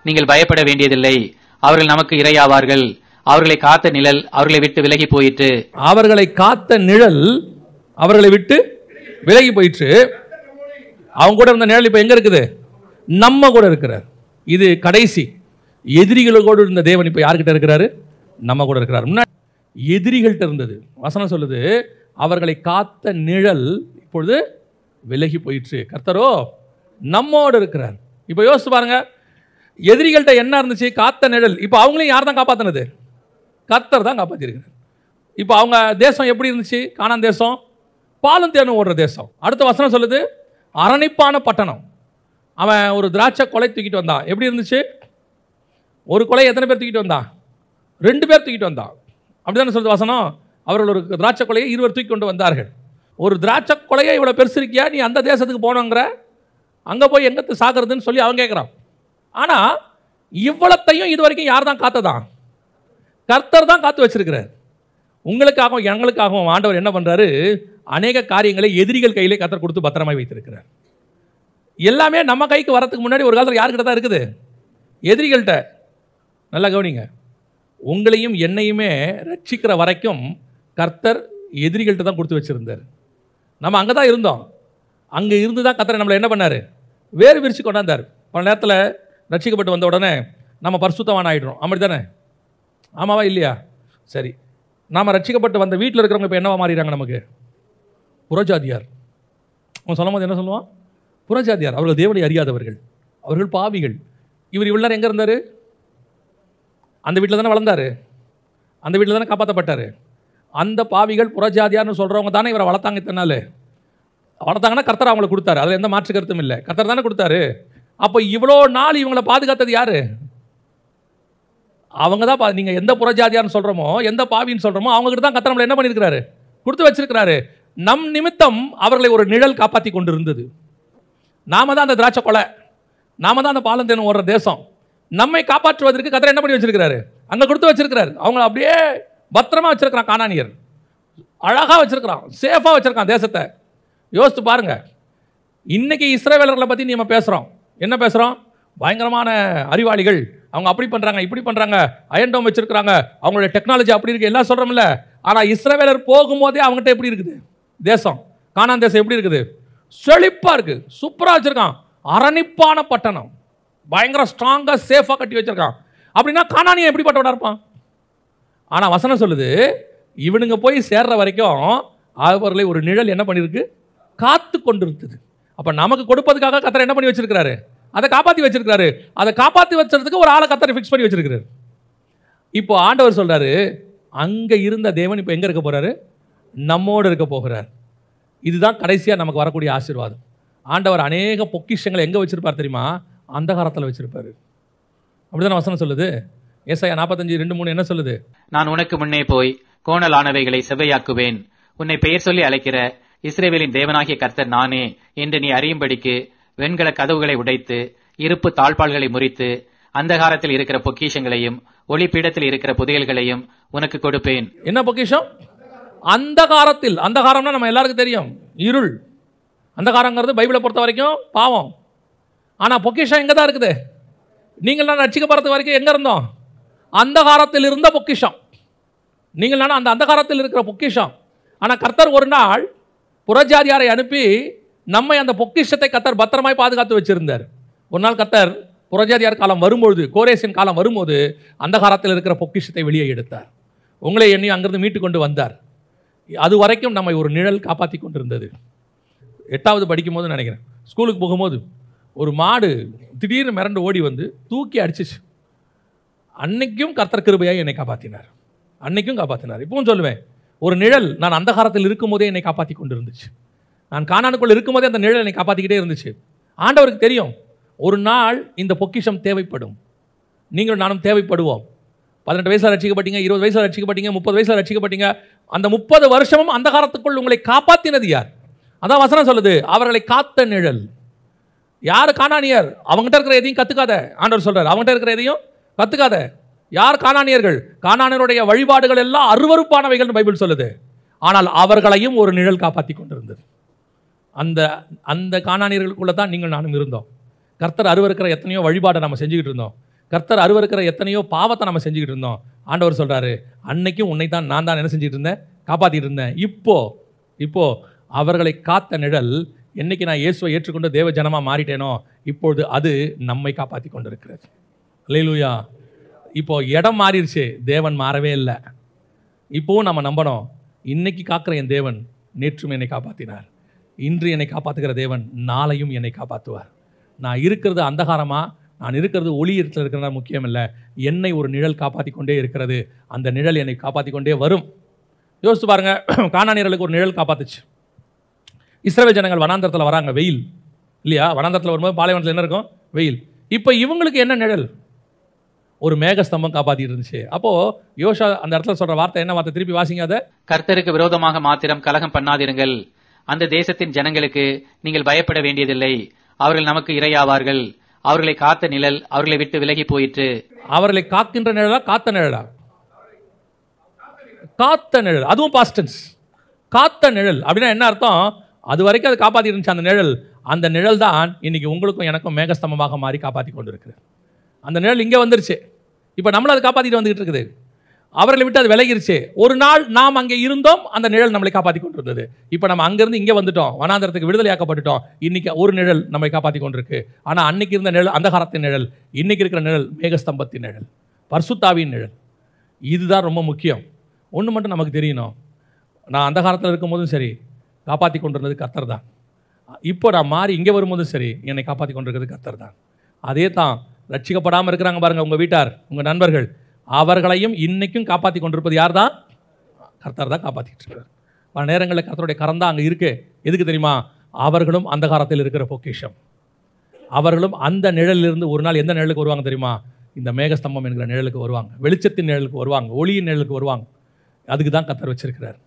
நீங்கள் பயப்பட வேண்டியதில்லை. அவர்கள் நமக்கு இரையாவார்கள். அவர்களை காத்த நிழல் அவர்களை விட்டு விலகி போயிற்று. அவர்களை காத்த நிழல் அவர்களை விட்டு விலகி போயிற்று. அவங்க கூட இருந்த நிழல் இப்ப எங்க இருக்குது? நம்ம கூட இருக்கிறார். இது கடைசி. எதிரிகளோடு இருந்த தேவன் இப்ப யார்கிட்ட இருக்கிறாரு? நம்ம கூட இருக்கிறார். முன்னாடி எதிரிகள்கிட்ட இருந்தது. வசனம் சொல்லுது, அவர்களை காத்த நிழல் இப்பொழுது விலகி போயிற்று. கர்த்தரோ நம்மோடு இருக்கிறார். இப்ப யோசிச்சு பாருங்க, எதிரிகள்கிட்ட என்ன இருந்துச்சு? காத்த நிழல். இப்ப அவங்களையும் யார் தான் காப்பாத்தினது? கர்த்தர் தான் காப்பாத்திருக்கிறார். இப்ப அவங்க தேசம் எப்படி இருந்துச்சு? கானான் தேசம் பாலும் தேனும் ஓடுற தேசம். அடுத்த வசனம் சொல்லுது, அரணிப்பான பட்டணம். அவன் ஒரு திராட்சை கொலை தூக்கிட்டு வந்தான். எப்படி இருந்துச்சு? ஒரு கொலை எத்தனை பேர் தூக்கிட்டு வந்தான்? 2 பேர் தூக்கிட்டு வந்தான். அப்படிதானே சொல்லுது வசனம். அவர்கள் ஒரு திராட்சை கொலையை 2 தூக்கி கொண்டு வந்தார்கள். ஒரு திராட்சை கொலையை இவ்வளவு பெருசு இருக்கியா, நீ அந்த தேசத்துக்கு போனோங்கிற, அங்க போய் எங்கத்து சாகிறதுன்னு சொல்லி அவன் கேட்கிறான். ஆனா இவ்வளத்தையும் இது வரைக்கும் யார் தான் காத்ததான்? கர்த்தர் தான் காத்து வச்சிருக்கிறார். உங்களுக்காகவும் எங்களுக்காகவும் ஆண்டவர் என்ன பண்றாரு? அநேக காரியங்களை எதிரிகள் கையிலே கர்த்தர் கொடுத்து பத்திரமாய் வைத்திருக்கிறார். எல்லாமே நம்ம கைக்கு வரதுக்கு முன்னாடி ஒரு காலத்தில் யாருக்கிட்ட தான் இருக்குது? எதிரிகள்கிட்ட. நல்லா கவனிங்க, உங்களையும் என்னையுமே ரட்சிக்கிற வரைக்கும் கர்த்தர் எதிரிகள்கிட்ட தான் கொடுத்து வச்சிருந்தார். நம்ம அங்கே தான் இருந்தோம். அங்கே இருந்து தான் கர்த்தர் நம்மளை என்ன பண்ணார்? வேறு விரிச்சு கொண்டாந்தார். பல நேரத்தில் ரட்சிக்கப்பட்டு வந்த உடனே நம்ம பரிசுத்தவான் ஆகிடுறோம். அப்படி தானே? ஆமாவா இல்லையா? சரி, நாம் ரட்சிக்கப்பட்டு வந்த வீட்டில் இருக்கிறவங்க இப்போ என்னவா மாறிடுறாங்க? நமக்கு புறஜாதியார். அவன் சொல்லும் போது என்ன சொல்லுவான்? புறஜாதியார். அவர்கள் தேவனை அறியாதவர்கள், அவர்கள் பாவிகள். இவர் இவ்வளோ நேரம் எங்கே இருந்தார்? அந்த வீட்டில் தானே வளர்ந்தார், அந்த வீட்டில் தானே காப்பாற்றப்பட்டார். அந்த பாவிகள் புறஜாதியார்னு சொல்கிறவங்க தானே இவரை வளர்த்தாங்க. இத்தனை வளர்த்தாங்கன்னா கர்த்தர் அவங்களை கொடுத்தாரு. அதில் எந்த மாற்று கருத்தும் இல்லை. கர்த்தர் தானே கொடுத்தாரு. அப்போ இவ்வளோ நாள் இவங்களை பாதுகாத்தது யாரு? அவங்க தான். நீங்கள் எந்த புறஜாதியார்னு சொல்கிறோமோ, எந்த பாவின்னு சொல்கிறோமோ, அவங்ககிட்ட தான் கர்த்தர் நம்மளை என்ன பண்ணியிருக்கிறாரு? கொடுத்து வச்சிருக்கிறாரு. நம் நிமித்தம் அவர்களை ஒரு நிழல் காப்பாற்றி கொண்டு இருந்தது. நாம தான் அந்த திராட்சை கொலை, நாம தான் அந்த பாலும் தேனும் ஓடுற தேசம். நம்மை காப்பாற்றுவதற்கு கர்த்தர் என்ன பண்ணி வச்சிருக்கிறாரு? அங்கே கொடுத்து வச்சிருக்கிறாரு. அவங்கள அப்படியே பத்திரமா வச்சிருக்கிறான். கானானியர் அழகாக வச்சிருக்கிறான், சேஃபாக வச்சிருக்கான் தேசத்தை. யோசித்து பாருங்க. இன்னைக்கு இஸ்ரவேலர்களை பற்றி நம்ம பேசுகிறோம். என்ன பேசுகிறோம்? பயங்கரமான அறிவாளிகள், அவங்க அப்படி பண்ணுறாங்க, இப்படி பண்ணுறாங்க, அயன்டோம் வச்சிருக்கிறாங்க, அவங்களுடைய டெக்னாலஜி அப்படி இருக்குது, எல்லாம் சொல்கிறோம்ல. ஆனால் இஸ்ரவேலர் போகும்போதே அவங்ககிட்ட எப்படி இருக்குது தேசம்? கானான் தேசம் எப்படி இருக்குது? செழிப்பாக இருக்குது, சூப்பராக வச்சுருக்கான். அரணிப்பான பட்டணம், பயங்கர ஸ்ட்ராங்காக சேஃபாக கட்டி வச்சிருக்கான். அப்படின்னா கானானியன் எப்படிப்பட்டவனா இருப்பான்? ஆனால் வசனம் சொல்லுது, இவனுங்க போய் சேர்ற வரைக்கும் அவர்களை ஒரு நிழல் என்ன பண்ணியிருக்கு? காத்து கொண்டு இருக்குது. அப்போ நமக்கு கொடுப்பதுக்காக கர்த்தர் என்ன பண்ணி வச்சிருக்கிறாரு? அதை காப்பாற்றி வச்சிருக்கிறாரு. அதை காப்பாற்றி வச்சதுக்கு ஒரு ஆளை கர்த்தர் ஃபிக்ஸ் பண்ணி வச்சிருக்கிறாரு. இப்போ ஆண்டவர் சொல்றாரு, அங்கே இருந்த தேவன் இப்போ எங்கே இருக்க போறாரு? நம்மோடு இருக்க போகிறார். இதுதான் கடைசியாக நமக்கு வரக்கூடிய ஆசீர்வாதம். ஆண்டவர் அநேக பொக்கிஷங்களை எங்கே வச்சிருப்பார் தெரியுமா? அந்தகாரத்தில் வச்சிருப்பாரு. அப்படிதான் வசனம் சொல்லுது. ஏசாயா 45:2-3 என்ன சொல்லுது? நான் உனக்கு முன்னே போய் கோணலானவைகளை செவ்வையாக்குவேன். உன்னை பெயர் சொல்லி அழைக்கிற இஸ்ரவேலின் தேவனாகிய கர்த்தர் நானே என்று நீ அறியும்படிக்கு வெண்கல கதவுகளை உடைத்து இருப்பு தாழ்பாள்களை முறித்து அந்தகாரத்தில் இருக்கிற பொக்கிஷங்களையும் ஒளிப்பீடத்தில் இருக்கிற புதையல்களையும் உனக்கு கொடுப்பேன். என்ன பொக்கிஷம்? அந்தகாரத்தில். அந்தகாரம்னா நம்ம எல்லாருக்கும் தெரியும், இருள். அந்தகாரங்கிறது பைபிளை பொறுத்த வரைக்கும் பாவம். ஆனால் பொக்கிஷம் எங்கே தான் இருக்குது? நீங்கள் நான் ரட்சிக்கப்படுறது வரைக்கும் எங்கே இருந்தோம்? அந்தகாரத்தில் இருந்த பொக்கிஷம். நீங்கள் நான் அந்த அந்தகாரத்தில் இருக்கிற பொக்கிஷம். ஆனால் கர்த்தர் ஒரு நாள் புறஜாதியாரை அனுப்பி நம்மை அந்த பொக்கிஷத்தை கர்த்தர் பத்திரமாய் பாதுகாத்து வச்சிருந்தார். ஒரு நாள் கர்த்தர் புறஜாதியார் காலம் வரும்பொழுது, கோரேசின் காலம் வரும்போது அந்தகாரத்தில் இருக்கிற பொக்கிஷத்தை வெளியே எடுத்தார். உங்களை எண்ணி அங்கிருந்து மீட்டு கொண்டு வந்தார். அது வரைக்கும் நம்மை ஒரு நிழல் காப்பாற்றி கொண்டிருந்தது. 8வது படிக்கும் போது நினைக்கிறேன், ஸ்கூலுக்கு போகும்போது ஒரு மாடு திடீர்னு மிரண்டு ஓடி வந்து தூக்கி அடிச்சிச்சு. அன்னைக்கும் கர்த்தர் கிருபையாய் என்னை காப்பாற்றினார். அன்னைக்கும் காப்பாற்றினார். இப்பவும் சொல்லுவேன், ஒரு நிழல் நான் அந்தகாரத்தில் இருக்கும் போதே என்னை காப்பாற்றி கொண்டு இருந்துச்சு. நான் கானானுக்குள் இருக்கும் போதே அந்த நிழல் என்னை காப்பாற்றிக்கிட்டே இருந்துச்சு. ஆண்டவருக்கு தெரியும், ஒரு நாள் இந்த பொக்கிஷம் தேவைப்படும். நீங்களும் நானும் தேவைப்படுவோம். 18 வயசில் ரட்சிக்கப்பட்டீங்க, 20 வயசில் ரட்சிக்கப்பட்டீங்க, 30 வயசில் ரட்சிக்கப்பட்டீங்க. அந்த 30 வருஷமும் அந்தகாரத்துக்குள் உங்களை காப்பாற்றினது யார்? அதான் வசனம் சொல்லுது, அவர்களை காத்த நிழல். யார்? கானானியர். அவங்ககிட்ட இருக்கிற எதையும் கற்றுக்காத. ஆண்டவர் சொல்றார், அவங்ககிட்ட இருக்கிற எதையும் கற்றுக்காத. யார் கானானியர்கள்? கானானியருடைய வழிபாடுகள் எல்லாம் அருவருப்பானவைகள் பைபிள் சொல்லுது. ஆனால் அவர்களையும் ஒரு நிழல் காப்பாற்றி கொண்டிருந்தது. அந்த அந்த கானானியர்களுக்குள்ள தான் நீங்கள் நானும் இருந்தோம். கர்த்தர் அருவருக்கிற எத்தனையோ வழிபாடை நம்ம செஞ்சுக்கிட்டு இருந்தோம். கர்த்தர் அருவருக்கிற எத்தனையோ பாவத்தை நம்ம செஞ்சுக்கிட்டு இருந்தோம். ஆண்டவர் சொல்கிறாரு, அன்னைக்கும் உன்னை தான் நான் தான் என்ன செஞ்சுட்டு இருந்தேன், காப்பாற்றிட்டு இருந்தேன். இப்போ அவர்களை காத்த நிழல், என்னைக்கு நான் இயேசுவை ஏற்றுக்கொண்டு தேவ ஜனமாக மாறிட்டேனோ இப்பொழுது அது நம்மை காப்பாற்றி கொண்டு இருக்கிறது. அல்லேலூயா. இப்போ இடம் மாறிடுச்சு, தேவன் மாறவே இல்லை. இப்போவும் நம்ம நம்பணும், இன்னைக்கு காக்கிற என் தேவன் நேற்றும் என்னை காப்பாற்றினார், இன்று என்னை காப்பாற்றுகிற தேவன் நாளையும் என்னை காப்பாற்றுவார். நான் இருக்கிறது அந்தகாரமாக, நான் இருக்கிறது ஒளி இடத்துல இருக்கிறதா முக்கியம் இல்லை. என்னை ஒரு நிழல் காப்பாற்றி கொண்டே இருக்கிறது, அந்த நிழல் என்னை காப்பாற்றி கொண்டே வரும். யோசித்து பாருங்க, கானானியர்களுக்கு ஒரு நிழல் காப்பாத்துச்சு. இஸ்ரவேல் ஜனங்கள் வனாந்தரத்தில் வராங்க, வெயில் இல்லையா? வனாந்தரத்தில் வரும்போது பாலைவனத்தில் என்ன இருக்கும், வெயில். இப்போ இவங்களுக்கு என்ன நிழல்? ஒரு மேகஸ்தம்பம் காப்பாற்றிட்டு இருந்துச்சு. அப்போ யோசா அந்த இடத்துல சொல்ற வார்த்தை என்ன வார்த்தை? திருப்பி வாசிங்க அதை. கர்த்தருக்கு விரோதமாக மாத்திரம் கலகம் பண்ணாதிருங்கள். அந்த தேசத்தின் ஜனங்களுக்கு நீங்கள் பயப்பட வேண்டியதில்லை. அவர்கள் நமக்கு இரையாவார்கள். அவர்களை காத்த நிழல் அவர்களை விட்டு விலகி போயிற்று. அவர்களை காக்கின்ற நிழலா, காத்த நிழலா? காத்த நிழல், அதுவும் பாஸ்ட் டென்ஸ். காத்த நிழல் அப்படின்னா என்ன அர்த்தம்? அது வரைக்கும் அது காப்பாற்றி இருந்துச்சு அந்த நிழல். அந்த நிழல் தான் இன்னைக்கு உங்களுக்கும் எனக்கும் மேகஸ்தம்பமாக மாறி காப்பாற்றி கொண்டு இருக்குது. அந்த நிழல் இங்கே வந்துருச்சு, இப்போ நம்மளும் அதை காப்பாற்றிட்டு வந்துகிட்டு இருக்குது. அவர்களை விட்டு அது விலகிருச்சு. ஒரு நாள் நாம் அங்கே இருந்தோம், அந்த நிழல் நம்மளை காப்பாற்றி கொண்டு இருந்தது. இப்போ நம்ம அங்கேருந்து இங்கே வந்துட்டோம், வனாந்தரத்துக்கு விடுதலையாக்கப்பட்டுட்டோம். இன்னைக்கு ஒரு நிழல் நம்மை காப்பாற்றி கொண்டிருக்கு. ஆனால் அன்னைக்கு இருந்த நிழல் அந்தகாரத்தின் நிழல், இன்னைக்கு இருக்கிற நிழல் மேகஸ்தம்பத்தின் நிழல், பரிசுத்தாவின் நிழல். இதுதான் ரொம்ப முக்கியம். ஒன்று மட்டும் நமக்கு தெரியணும், நான் அந்தகாரத்தில் இருக்கும்போதும் சரி காப்பாற்றி கொண்டிருந்தது கர்த்தர் தான். இப்போ நான் மாறி இங்கே வரும்போதும் சரி என்னை காப்பாற்றி கொண்டிருக்கிறது கர்த்தர் தான். அதே தான் ரட்சிக்கப்படாமல் இருக்கிறாங்க பாருங்கள், உங்கள் வீட்டார், உங்கள் நண்பர்கள், அவர்களையும் இன்னைக்கும் காப்பாற்றி கொண்டிருப்பது யார் தான்? கர்த்தர் தான் காப்பாற்றிட்டு இருக்கிறார். பல நேரங்களில் கர்த்தருடைய கரம் தான் அங்கே இருக்கு. எதுக்கு தெரியுமா? அவர்களும் அந்தகாரத்தில் இருக்கிற பொக்கிஷம். அவர்களும் அந்த நிழலிலிருந்து ஒரு நாள் எந்த நிழலுக்கு வருவாங்க தெரியுமா? இந்த மேகஸ்தம்பம் என்கிற நிழலுக்கு வருவாங்க, வெளிச்சத்தின் நிழலுக்கு வருவாங்க, ஒளியின் நிழலுக்கு வருவாங்க. அதுக்கு தான் கர்த்தர் வச்சிருக்கிறார்.